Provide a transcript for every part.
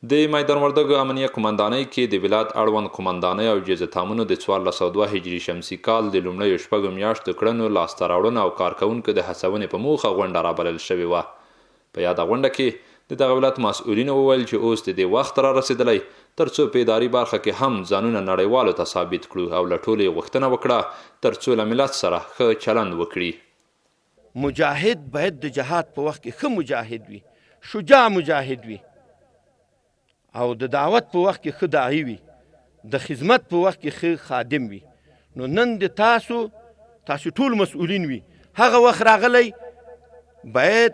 د میدان وردګو امنیه قومندانۍ کې د ولایت اړوند قومندانۍ او جزه تامونو د 1402 هجري شمسي کال د لومړیو شپږو میاشتو کړنو لاسته راوړنو او کارکوونکو د هڅونې په موخه غونډه رابلل شوې وه. په یاده غونډه کې د دغه ولایت مسؤلینو وویل چې اوس د دې وخت را رسېدلی ترڅو په اداري برخه کې هم ځانونه نړیوالو ته ثابت کړو او له ټولو یې غوښتنه وکړه ترڅو له ملت سره ښه چلند وکړي. مجاهد باید د جهاد په وخت کې ښه مجاهد وي، شجاع مجاهد وي، او د دعوت په وخت کې ښه داعی وي، د خدمت په وخت کې ښه خادم وي. نو نن د تاسو ټول مسؤلین وي، هغه وخت راغلی باید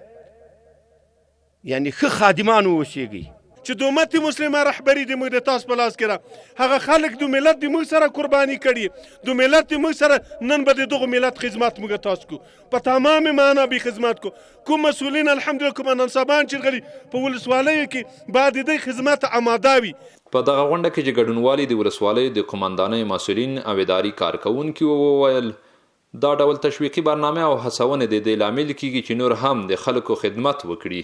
یعنی ښه خادمان واوسیږئ چې د امت مسلمه رهبري د موږ د تاسو په لاس کې را هغه خلک د ملت د موږ سره قرباني کړي، د ملت د موږ سره نن به د دغه ملت خدمت موږ تاسو کو په تمام معنا به خدمت کو. کوم مسؤلین الحمدلله کوم نن سبان چې غلي په ولسوالیو کې بعد د خدمت آماده وي. په دغه غونډه کې چې ګډونوالي د ولسوالۍ د قومندانۍ مسؤلین او اداري کارکوونکي وویل دا ډول تشویقي برنامه او هڅونې د دې لامل کیږي چې نور هم د خلکو خدمت وکړي.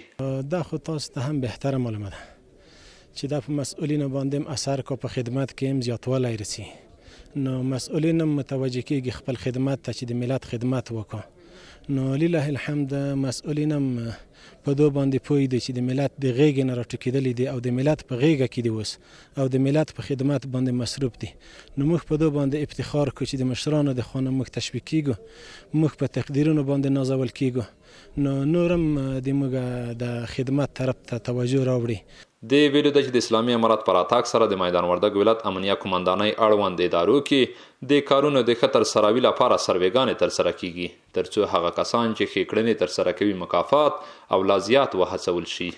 دا خو تاسو ته هم بهتره معلومه ده چې دا په مسؤلینو باندې هم اثر کو په خدمت کې هم زیاتوالی رسي. نو مسؤلین هم متوجه کیږي خپل خدمت ته چې د ملت خدمت وکړو. نو لله الحمد مسؤلین هم په دو باندې پوه دي چې د ملت د غیږې نه راټوکېدلي دي او د ملت په غیږه کې دي اوس او د ملت په خدمت باندې مصروف دي. نو موږ په دو باندې افتخار کوو چې د مشرانو د خوا نه موږ تشویق کیږو، موږ په تقدیرونو باندې نازول کیږو. نو نور هم د موږ د خدمت طرف ته توجه راوړي. د ویلو ده چې د اسلامي امارت پر راتګ سره د میدان وردګ ولایت امنیه قومندانۍ اړوند ادارو کې د کارونو د ښه ترسروي لپاره سروېګانې ترسره کیږي ترڅو هغه کسان چې ښې کړنې ترسره کوي مکافات او لا زیات وهڅول شي.